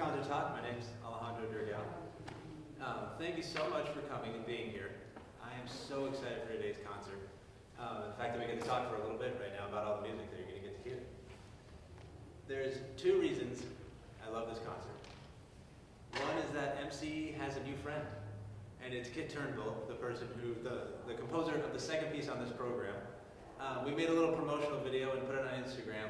concert talk. My name is Alejandro Dergal. Thank you so much for coming and being here. I am so excited for today's concert. The fact that we get to talk for a little bit right now about all the music that you're going to get to hear. There's two reasons I love this concert. One is that MC has a new friend, and it's Turnbull, the person who, the composer of the second piece on this program. We made a little promotional video and put it on Instagram,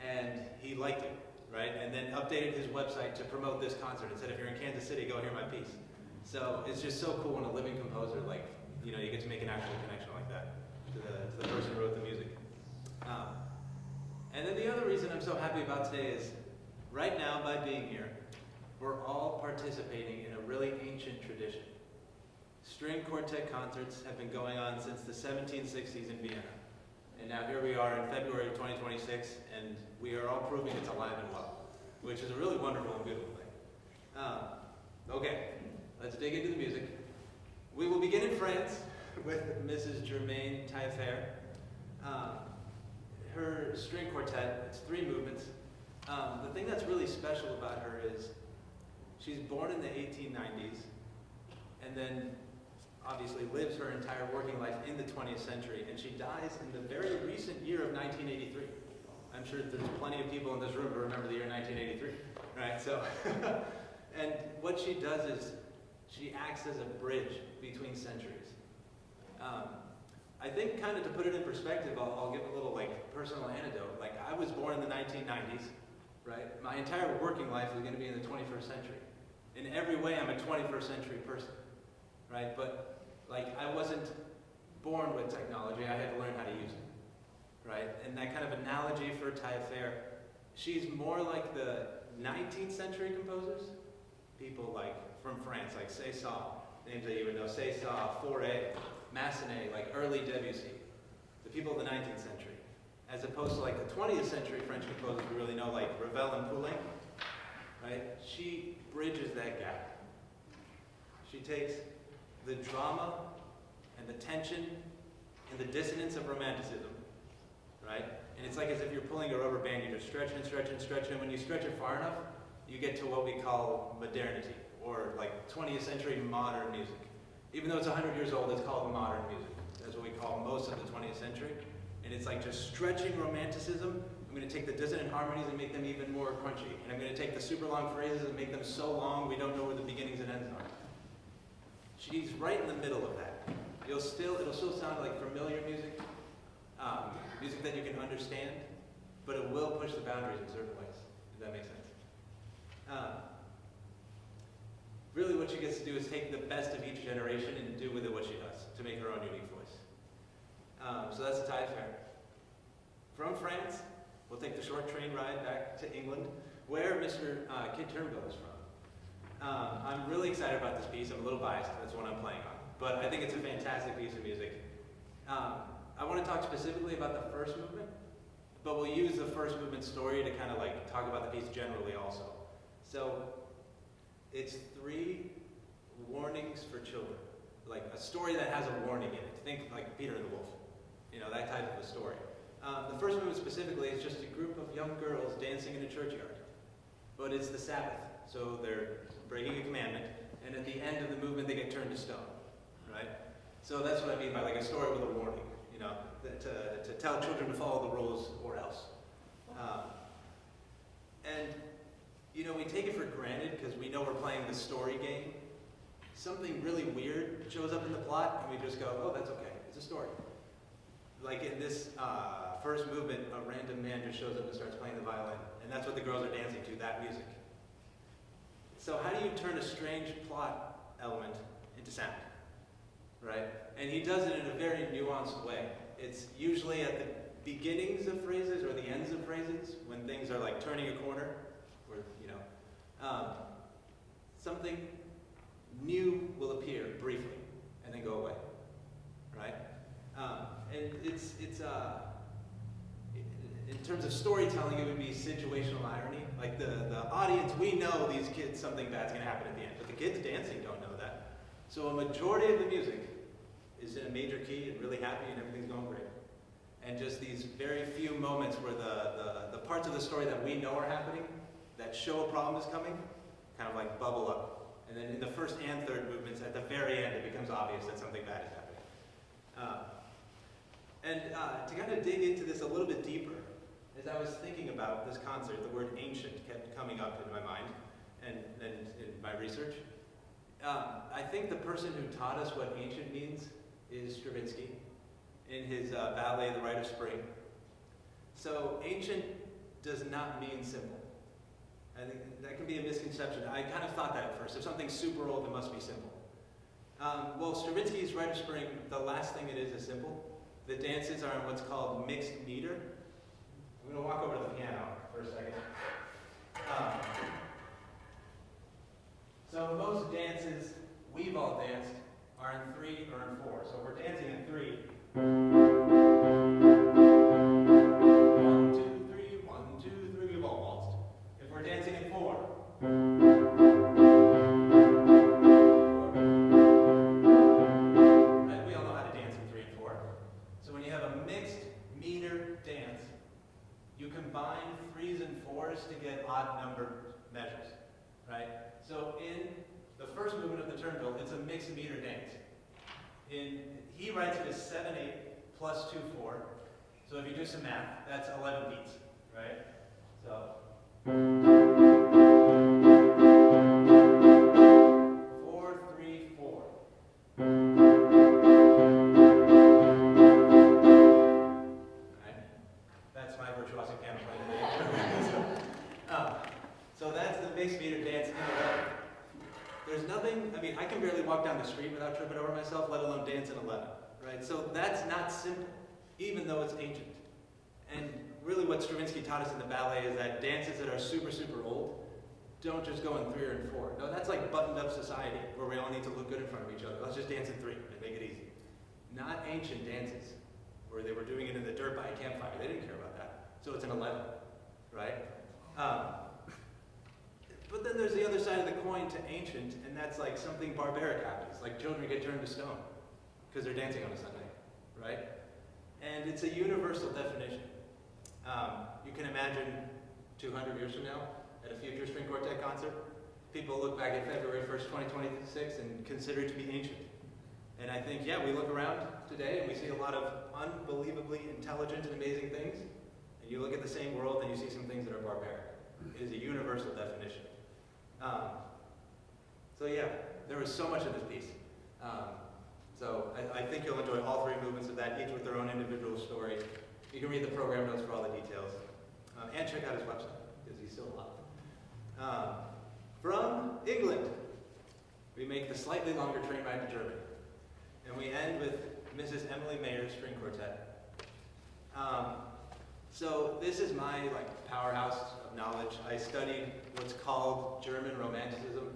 and he liked it, right? And then updated his website to promote this concert and said, if you're in Kansas City, go hear my piece. So it's just so cool when a living composer, like, you know, you get to make an actual connection like that to the person who wrote the music. And then the other reason I'm so happy about today is, right now, by being here, we're all participating in a really ancient tradition. String quartet concerts have been going on since the 1760s in Vienna. And now here we are in February of 2026, and we are all proving it's alive and well, which is a really wonderful and beautiful thing. Okay, let's dig into the music. We will begin in France with Mrs. Germaine Tailleferre. Her string quartet, it's 3 movements. The thing that's really special about her is she's born in the 1890s, and then obviously lives her entire working life in the 20th century, and she dies in the very recent year of 1983. I'm sure there's plenty of people in this room who remember the year 1983, right? So, and what she does is she acts as a bridge between centuries. I think, kind of to put it in perspective, I'll give a little like personal anecdote. Like, I was born in the 1990s, right? My entire working life is going to be in the 21st century. In every way, I'm a 21st century person. Right, but like I wasn't born with technology, I had to learn how to use it, right? And that kind of analogy for Tailleferre, she's more like the 19th century composers, people like from France, like César, names that you would know, César, Fauré, Massenet, like early Debussy, the people of the 19th century, as opposed to like the 20th century French composers we really know, like Ravel and Poulenc, right? She bridges that gap. She takes the drama and the tension and the dissonance of romanticism, right? And it's like as if you're pulling a rubber band, you just stretch and stretch and stretch, and when you stretch it far enough, you get to what we call modernity, or like 20th century modern music. Even though it's 100 years old, it's called modern music. That's what we call most of the 20th century. And it's like just stretching romanticism. I'm going to take the dissonant harmonies and make them even more crunchy. And I'm going to take the super long phrases and make them so long we don't know where the beginnings and ends are. She's right in the middle of that. It'll still sound like familiar music, music that you can understand, but it will push the boundaries in certain ways, if that makes sense. Really what she gets to do is take the best of each generation and do with it what she does to make her own unique voice. So that's Tailleferre. From France, we'll take the short train ride back to England, where Mr. Turnbull is from. I'm really excited about this piece. I'm a little biased. That's what I'm playing on. But I think it's a fantastic piece of music. I want to talk specifically about the first movement, but we'll use the first movement story to kind of like talk about the piece generally also. So it's 3 warnings for children, like a story that has a warning in it. Think like Peter and the Wolf, you know, that type of a story. The first movement specifically is just a group of young girls dancing in a churchyard, but it's the Sabbath. So they're breaking a commandment, and at the end of the movement, they get turned to stone, right? So that's what I mean by like a story with a warning, you know, to tell children to follow the rules or else. And, you know, we take it for granted because we know we're playing the story game. Something really weird shows up in the plot, and we just go, oh, that's okay, it's a story. Like in this first movement, a random man just shows up and starts playing the violin, and that's what the girls are dancing to, that music. So how do you turn a strange plot element into sound, right? And he does it in a very nuanced way. It's usually at the beginnings of phrases or the ends of phrases when things are like turning a corner, or, you know, something new will appear briefly and then go away, right? And it's in terms of storytelling, it would be situational irony. Like the audience, we know these kids, something bad's going to happen at the end, but the kids dancing don't know that. So a majority of the music is in a major key and really happy and everything's going great. And just these very few moments where the parts of the story that we know are happening, that show a problem is coming, kind of like bubble up. And then in the first and third movements, at the very end, it becomes obvious that something bad is happening. To kind of dig into this a little bit deeper, as I was thinking about this concert, the word ancient kept coming up in my mind and in my research. I think the person who taught us what ancient means is Stravinsky in his ballet, The Rite of Spring. So ancient does not mean simple. I think that can be a misconception. I kind of thought that at first. If something's super old, it must be simple. Well, Stravinsky's Rite of Spring, the last thing it is simple. The dances are in what's called mixed meter. I'm going to walk over to the piano for a second. So most dances we've all danced are in 3 or in 4. So if we're dancing in 3, 1, 2, 3, 1, 2, 3, we've all waltzed. If we're dancing in 4, right, we all know how to dance in 3 and 4. So when you have a mixed meter dance, you combine 3s and 4s to get odd number measures, right? So in the first movement of the Turnbull, it's a mixed meter dance. He writes it as 7/8 plus 2/4. So if you do some math, that's 11 beats, right? So 4, 3, 4. Right? That's my virtuosic piano playing. So that's the mixed meter dance in 11. There's nothing, I mean, I can barely walk down the street without tripping over myself, let alone dance in 11, right? So that's not simple, even though it's ancient. And really what Stravinsky taught us in the ballet is that dances that are super, super old don't just go in 3 or in 4. No, that's like buttoned up society where we all need to look good in front of each other. Let's just dance in 3 and make it easy. Not ancient dances where they were doing it in the dirt by a campfire. They didn't care about that. So it's an 11, right? But then there's the other side of the coin to ancient, and that's like something barbaric happens, like children get turned to stone because they're dancing on a Sunday, right? And it's a universal definition. You can imagine 200 years from now at a future string quartet concert, people look back at February 1st, 2026 and consider it to be ancient. And I think, yeah, we look around today and we see a lot of unbelievably intelligent and amazing things. And you look at the same world and you see some things that are barbaric. It is a universal definition. So yeah, there was so much in this piece. So I think you'll enjoy all 3 movements of that, each with their own individual story. You can read the program notes for all the details. And check out his website, because he's still alive. From England, we make the slightly longer train ride to Germany. And we end with Mrs. Emilie Mayer's string quartet. So this is my powerhouse of knowledge. I studied what's called German Romanticism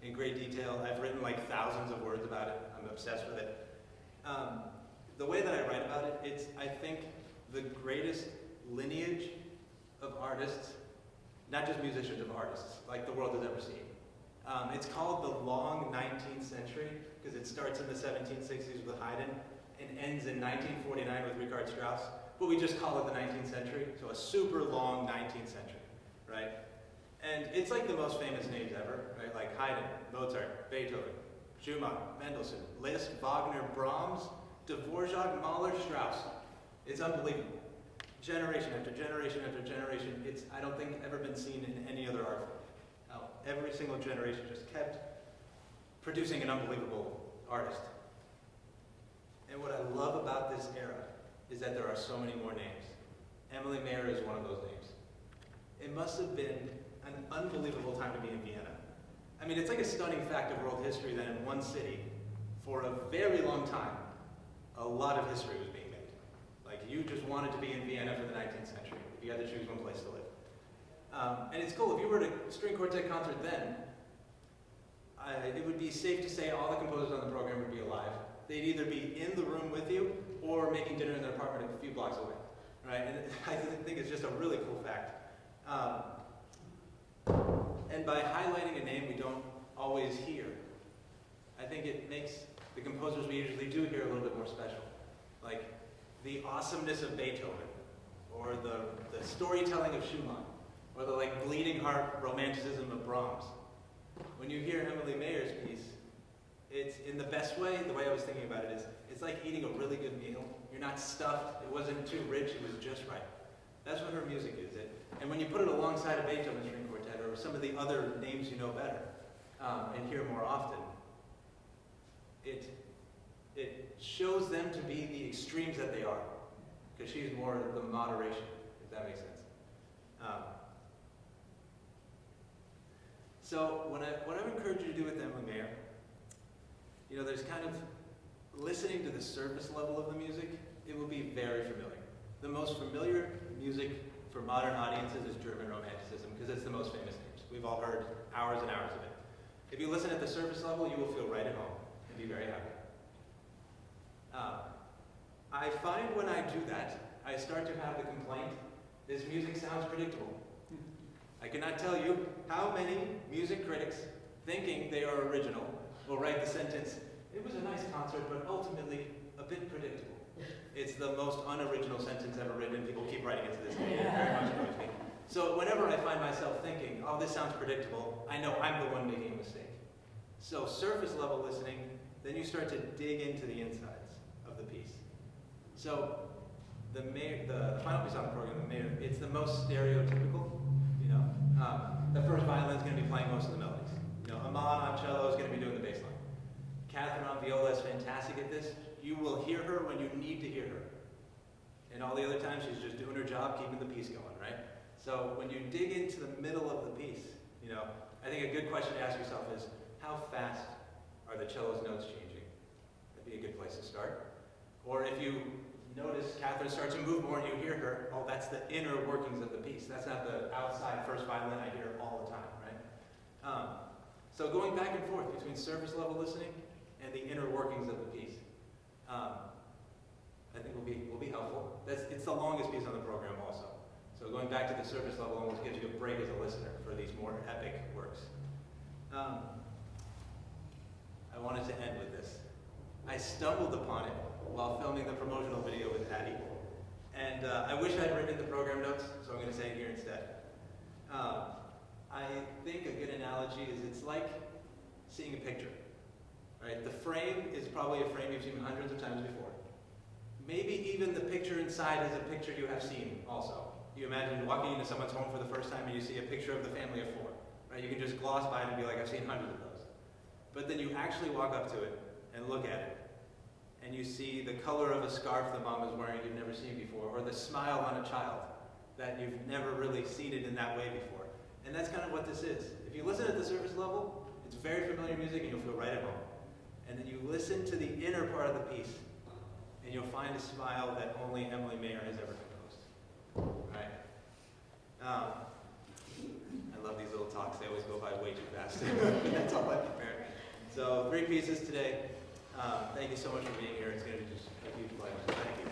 in great detail. I've written thousands of words about it. I'm obsessed with it. The way that I write about it, it's, I think, the greatest lineage of artists, not just musicians, of artists, like the world has ever seen. It's called the long 19th century because it starts in the 1760s with Haydn and ends in 1949 with Richard Strauss. But we just call it the 19th century, so a super long 19th century, right? And it's like the most famous names ever, right? Like Haydn, Mozart, Beethoven, Schumann, Mendelssohn, Liszt, Wagner, Brahms, Dvorak, Mahler, Strauss. It's unbelievable. Generation after generation after generation. It's, I don't think, ever been seen in any other art form. Every single generation just kept producing an unbelievable artist. And what I love about this era is that there are so many more names. Emilie Mayer is one of those names. It must have been an unbelievable time to be in Vienna. I mean, it's like a stunning fact of world history that in one city, for a very long time, a lot of history was being made. You just wanted to be in Vienna for the 19th century, if you had to choose one place to live. And it's cool, if you were at a string quartet concert then, it would be safe to say all the composers on the program would be alive. They'd either be in the room with you or making dinner in their apartment a few blocks away, right? And I think it's just a really cool fact. And by highlighting a name we don't always hear, I think it makes the composers we usually do hear a little bit more special. Like the awesomeness of Beethoven, or the storytelling of Schumann, or the bleeding heart romanticism of Brahms. When you hear Emilie Mayer's piece, it's in the best way, the way I was thinking about it is, it's like eating a really good meal. You're not stuffed, it wasn't too rich, it was just right. That's what her music is. And when you put it alongside a Beethoven string quartet or some of the other names you know better and hear more often, it shows them to be the extremes that they are, because she's more the moderation, if that makes sense. So what I would encourage you to do with Emilie Mayer, you know, there's kind of listening to the surface level of the music, it will be very familiar. The most familiar music for modern audiences is German Romanticism, because it's the most famous names. We've all heard hours and hours of it. If you listen at the surface level, you will feel right at home and be very happy. I find when I do that, I start to have the complaint, this music sounds predictable. I cannot tell you how many music critics, thinking they are original, will write the sentence, "It was a nice concert, but ultimately a bit predictable." It's the most unoriginal sentence ever written, and people keep writing it to this day. It very much annoys me. So whenever I find myself thinking, oh, this sounds predictable, I know I'm the one making a mistake. So surface level listening, then you start to dig into the insides of the piece. So the final piece on the program, the Mayer, it's the most stereotypical, you know. The first violin is going to be playing most of the melodies. You know, Eman on cello is going to be doing the bass line. Kathryn on viola is fantastic at this. You will hear her when you need to hear her. And all the other times she's just doing her job, keeping the piece going, right? So when you dig into the middle of the piece, you know, I think a good question to ask yourself is, how fast are the cello's notes changing? That'd be a good place to start. Or if you notice Kathryn starts to move more and you hear her, oh, that's the inner workings of the piece. That's not the outside first violin I hear all the time, right? So going back and forth between surface level listening and the inner workings of the piece, I think will be helpful. It's the longest piece on the program also. So going back to the surface level almost gives you a break as a listener for these more epic works. I wanted to end with this. I stumbled upon it while filming the promotional video with Addie, and I wish I'd written the program notes, so I'm going to say it here instead. I think a good analogy is it's like seeing a picture. Right? The frame is probably a frame you've seen hundreds of times before. Maybe even the picture inside is a picture you have seen also. You imagine walking into someone's home for the first time and you see a picture of the family of four. Right? You can just gloss by it and be like, I've seen hundreds of those. But then you actually walk up to it and look at it, and you see the color of a scarf the mom is wearing you've never seen before, or the smile on a child that you've never really seen it in that way before. And that's kind of what this is. If you listen at the surface level, it's very familiar music and you'll feel right at home. And then you listen to the inner part of the piece, and you'll find a smile that only Emilie Mayer has ever composed. Right? I love these little talks. They always go by way too fast. That's all I prepared. So 3 pieces today. Thank you so much for being here. It's going to be just a huge pleasure. Thank you.